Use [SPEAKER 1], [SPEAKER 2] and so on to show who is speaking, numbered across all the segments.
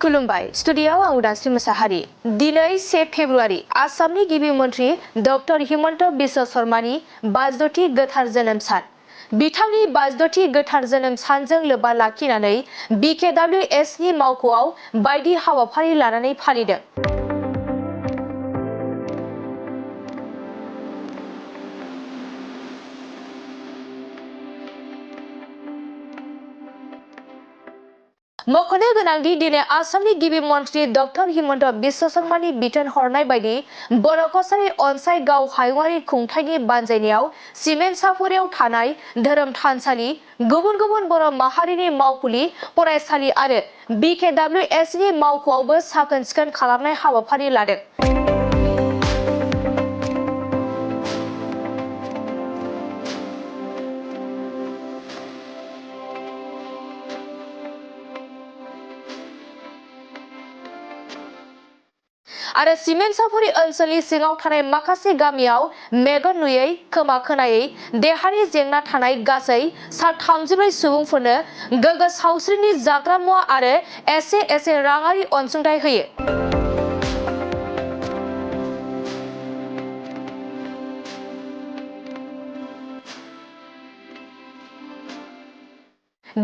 [SPEAKER 1] खुलुमबाय स्टुडिय'आव आं उदांस्रि मोसाहारि। दिनै 1 फेब्रुआरि आसामनि गिबि मन्थ्रि डक्टर हिमन्त बिश्व शर्मानि 52थि गोथार जोनोम सान। बिथांनि 52थि गोथार जोनोम सानजों लोब्बा लाखिनानै BKWSनि मावख'आव बायदि हाबाफारि लानानै फालिदों। मख'नो गोनांदि दिनै आसामनि गिबि मन्थ्रि डक्टर हिमन्त बिश्व शर्मानि बिथोन हरनाय बायदि बर' कछारी अनसाइ गाव हायुङारि खुंथायनि बानजायनायाव सिमेन्सापुरियाव थानाय धोरोम थानसालि, गुबुन गुबुन बर' माहारिनि मावखुलि, फरायसालि आरो BKWSनि मावख'आवबो साखोन-सिखोन खालामनाय हाबाफारि लादों। आरो सिमेन्सापुरि ओनसोलनि सिङाव थानाय माखासे गामियाव मेगन नुयै, खोमा खोनायै, देहानि जेंना थानाय गासै सा 34 सुबुंफोरनो गोग्गो सावस्रिनि जाग्रा मुवा आरो एसे राङारि अनसुंथाइ होयो।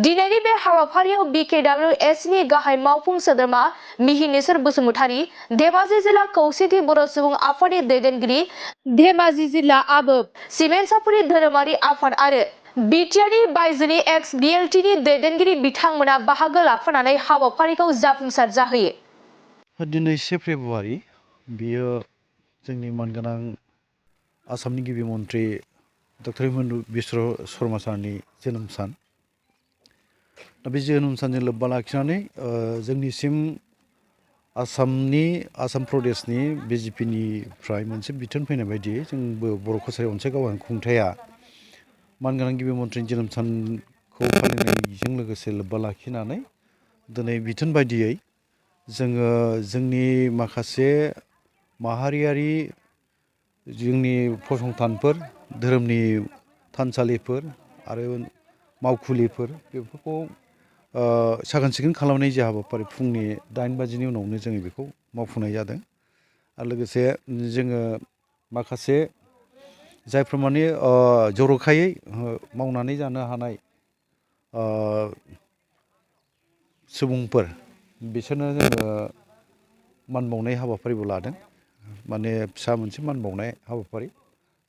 [SPEAKER 1] दिनैनि बे हाबाफारियाव BKWSनि गाहाय मावफुं सोद्रोमा मिहिनीश्वर बसुमतारी, धेमाजि जिल्ला खौसेथि बर' सुबुं आफादनि दैदेनगिरि धेमाजि जिल्ला आबोब, सिमेन्सापुरि धोरोमारि आफाद आरो बिटिआरनि बायजोनि XBLTनि दैदेनगिरि बिथांमोना बाहागो लाफानानै हाबाफारिखौ जाफुंसार जाहोयो।
[SPEAKER 2] दिनै 1 फेब्रुआरि बियो जोंनि मानगोनां आसामनि गिबि मन्थ्रि डक्टर हिमन्त बिश्व शर्मा सारनि जोनोम सान। दा बे जोनोम सानजों लोब्बा लाखिनानै जोंनिसिम आसाम प्रदेशनि BJPनिफ्राय मोनसे बिथोन फैनाय बायदियै जोंबो बर' कछारी अनसाइ गावहायुं खुंथाया मानगोनां गिबि मन्थ्रिनि जोनोम सानखौ फालिनायजों लोगोसे लोब्बा लाखिनानै दिनै बिथोन बायदियै जोङो जोंनि माखासे माहारियारि जोंनि फसंथानफोर, धोरोमनि थानसालिफोर आरो मावखुलिफोर बेफोरखौ साखोन-सिखोन खालामनाय जे हाबाफारि फुंनि 8 बाजिनि उनावनो जोङो बेखौ मावफुंनाय जादों। आरो लोगोसे जोङो माखासे जायफोर माने जर'खायै मावनानै जानो हानाय सुबुंफोर बिसोरनो जोङो मान बावनाय हाबाफारिबो लादों। माने फिसा मोनसे मान बावनाय हाबाफारि।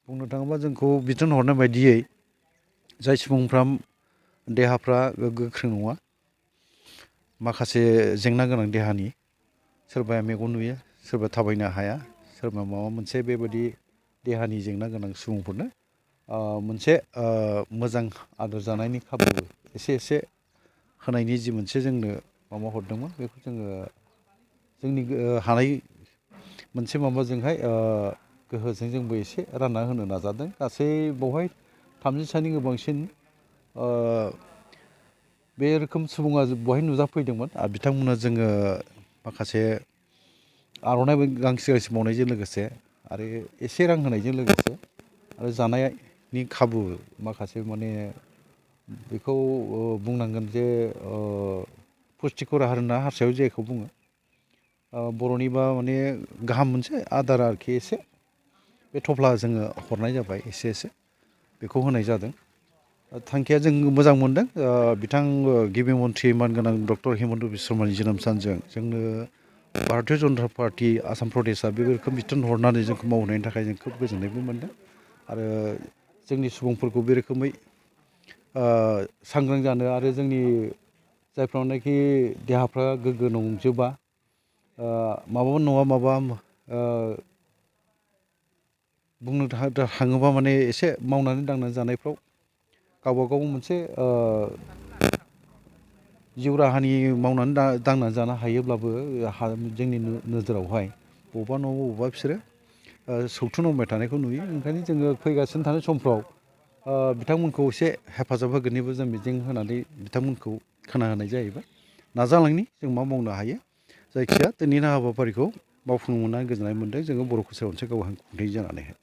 [SPEAKER 2] बुंनो थाङोब्ला जोंखौ बिथोन हरनाय बायदियै जाय सुबुंफ्रा देहाफ्रा गोख्रों नङा, माखासे जेंना गोनां देहानि, सोरबाया मेगन नुयो, सोरबा थाबायनो हाया, सोरबा माबा मोनसे बेबायदि देहानि जेंना गोनां सुबुंफोरनो मोनसे मोजां आदार जानायनि खाबु एसे होनायनि जि मोनसे जोंनो माबा हरदोंमोन, बेखौ जोङो जोंनि हानाय मोनसे माबाजोंहाय गोहोजों जोंबो एसे रानना होनो नाजादों। गासै बेवहाय 30सानि गोबांसिन बे रोखोम सुबुङा बेवहाय नुजाफैदोंमोन। आरो बिथांमोना जोङो माखासे आर'नाइ गांसे बावनायजों लोगोसे आरो एसे रां होनायजों लोगोसे आरो जानायनि खाबु माखासे माने बेखौ बुंनांगोन जे पुष्टिकर आहार होनना हारसायाव जेखौ बुङो, बर'निबा माने गाहाम मोनसे आदार आरोखि एसे बे थफ्ला जोङो हरनाय जाबाय एसे बेखौ होनाय जादों। थांखिया जों मोजां मोनदों। बिथां गिबि मन्थ्रि मानगोनां डक्टर हिमन्त बिश्व शर्मानि जोनोम सानजों जोंनो भारतीय जनता पार्टी आसाम प्रदेशआ बे रोखोम बिथोन हरनानै जोंखौ मावहोनायनि थाखाय जों खोब गोजोननायबो मोनदों। आरो जोंनि सुबुंफोरखौ बे रोखोमै सांग्रां जानो आरो जोंनि जायफ्रावनाखि देहाफ्रा गोग्गो नंजोबा, माबा नङा माबा बुंनो थाङोबा माने एसे मावनानै दांनानै जानायफ्राव गावबागाव मोनसे जिउ राहानि मावनानै दांनानै जानो हायोब्लाबो जोंनि नोजोरावहाय बबेबा नङा बबेबा बिसोरो सौथुन नांबाय थानायखौ नुयो। ओंखायनो जोङो फैगासिनो थानाय समफ्राव बिथांमोनखौ एसे हेफाजाब होगोननिबो जों मिजिं होनानै बिथांमोनखौ खोनाहोनाय जाहैबाय। नाजालांनि जों मा मावनो हायो। जायखिजाया दिनैनि हाबाफारिखौ मावफुंनो मोननानै गोजोननाय मोनदों जोङो बर' कछारी अनसाइ गावहायुं खुंथाय जानानैहाय।